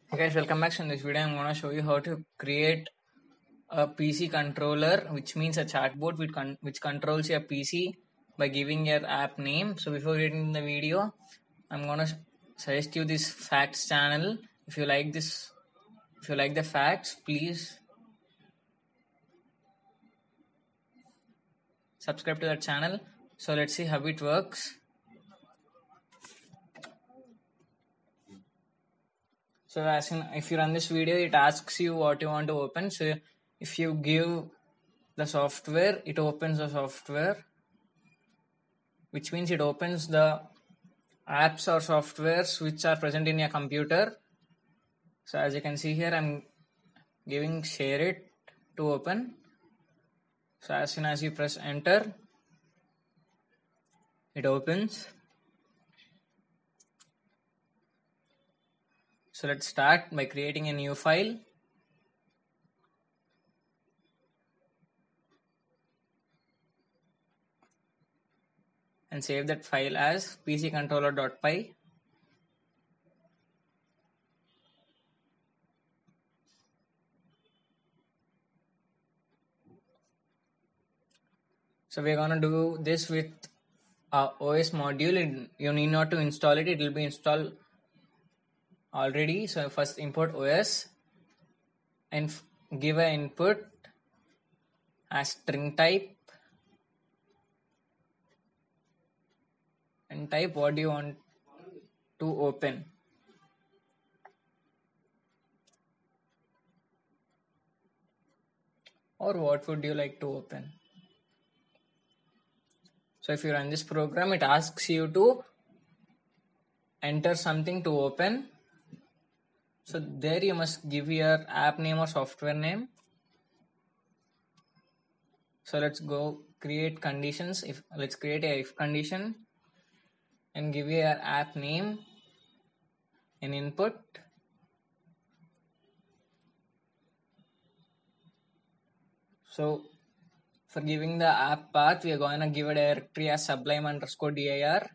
Hey guys, welcome back. So in this video, I'm going to show you how to create a PC controller, which means a chatbot which controls your PC by giving your app name. So before getting the video, I'm going to suggest you this facts channel. If you like the facts, please subscribe to that channel. So let's see how it works. So if you run this video, it asks you what you want to open. So if you give the software, it opens the software, which means it opens the apps or softwares which are present in your computer. So as you can see here, I'm giving share it to open. So as soon as you press enter, it opens. So let's start by creating a new file. And save that file as pccontroller.py. So we're gonna do this with OS module. You need not to install it, it will be installed already. So first import OS and give an input as string type and type what do you want to open. Or what would you like to open. So if you run this program, it asks you to enter something to open. So there you must give your app name or software name. So let's go create conditions. Let's create a if condition and give your app name an input. So for giving the app path, we are going to give a directory as sublime_dir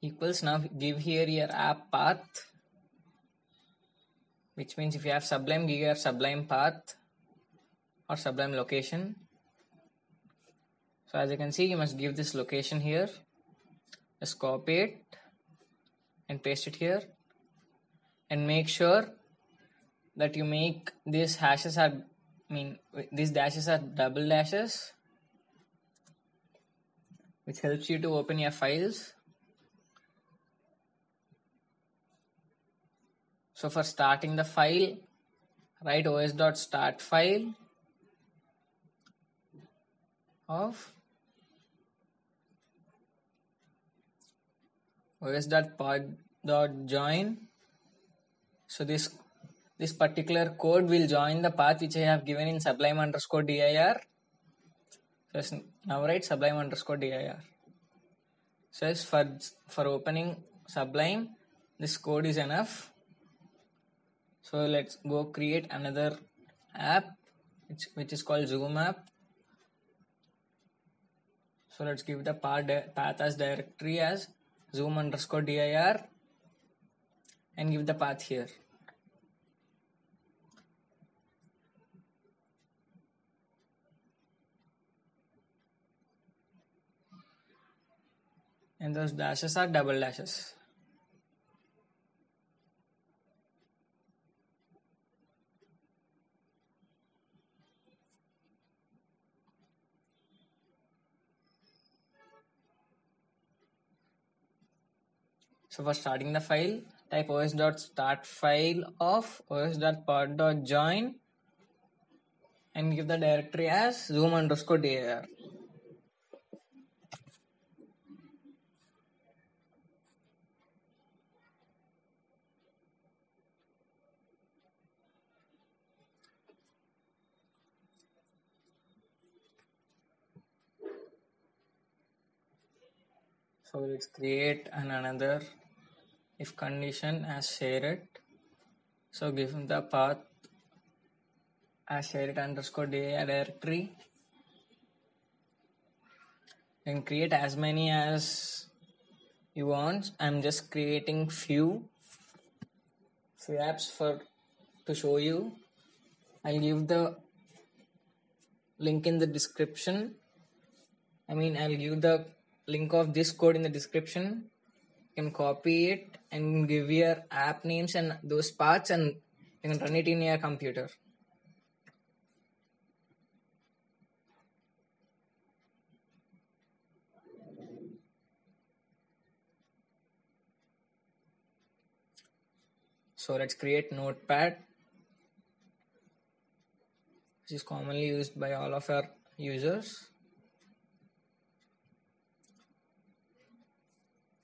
equals. Now give here your app path, which means if you have Sublime, give your Sublime path or Sublime location. So as you can see, you must give this location here. Just copy it and paste it here, and make sure that you make these hashes are these dashes are double dashes, which helps you to open your files. So for starting the file, write os.start file of os.pod.join. So this particular code will join the path which I have given in sublime_dir. So now write sublime_dir. So for opening Sublime, this code is enough. So let's go create another app which is called Zoom app. So let's give the path as directory as zoom_dir and give the path here. And those dashes are double dashes. So for starting the file, type os.start file of os.pod.join and give the directory as zoom_dir. So let's create another if condition as share it. So give him the path as share it_dir directory and create as many as you want. I'm just creating few few apps to show you. I'll give the link in the description. I'll give the link of this code in the description. You can copy it and give your app names and those paths, and you can run it in your computer. So let's create Notepad, which is commonly used by all of our users.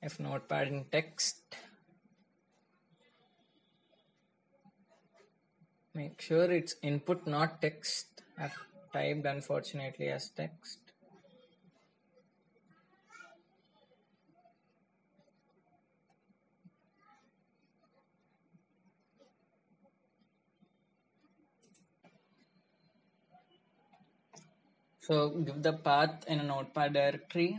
If Notepad in text, make sure it's input, not text. I've typed unfortunately as text. So give the path in a Notepad directory.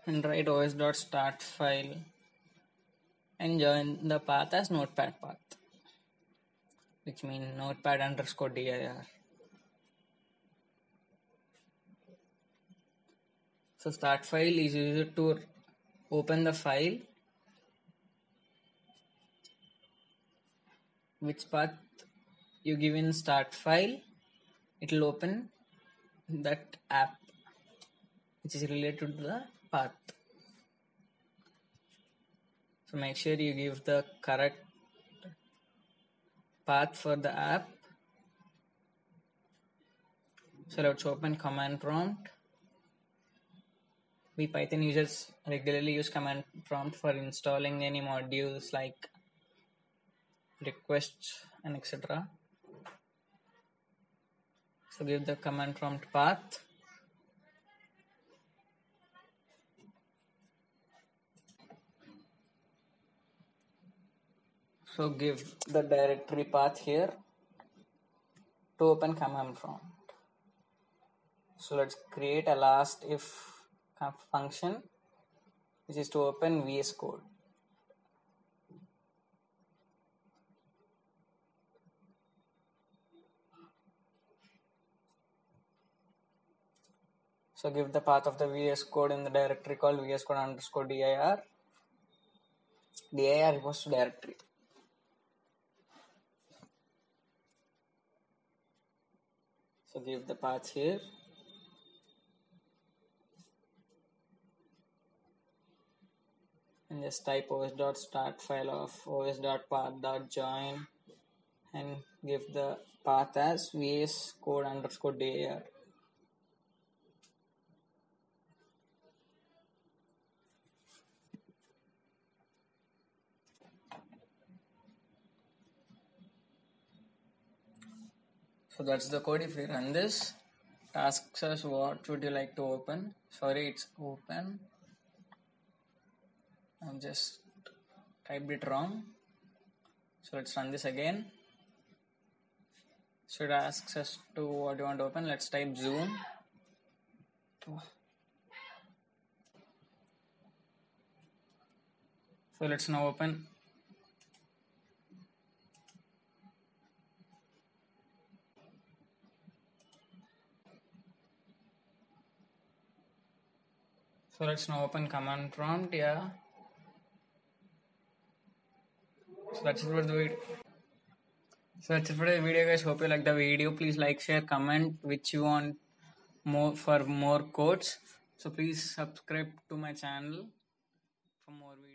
And write os.start file and join the path as Notepad path, which means notepad_dir. So start file is used to open the file. Which path you give in start file, it will open that app which is related to the path. So make sure you give the correct path for the app. So let's open command prompt. We Python users regularly use command prompt for installing any modules like requests and etc. So give the command prompt path. So give the directory path here to open command prompt. So let's create a last if function, which is to open VS Code. So give the path of the VS Code in the directory called VS Code_dir. dir equals to directory. So give the path here. And just type os.start file of os.path.join and give the path as VS Code_dir. So that's the code. If we run this, it asks us what would you like to open. Sorry, it's open. I just typed it wrong. So let's run this again. So it asks us to what you want to open. Let's type Zoom. So let's now open. So let's now open command prompt. Yeah. So that's it for the video. So that's it for the video, guys. Hope you like the video. Please like, share, comment which you want more codes. So please subscribe to my channel for more videos.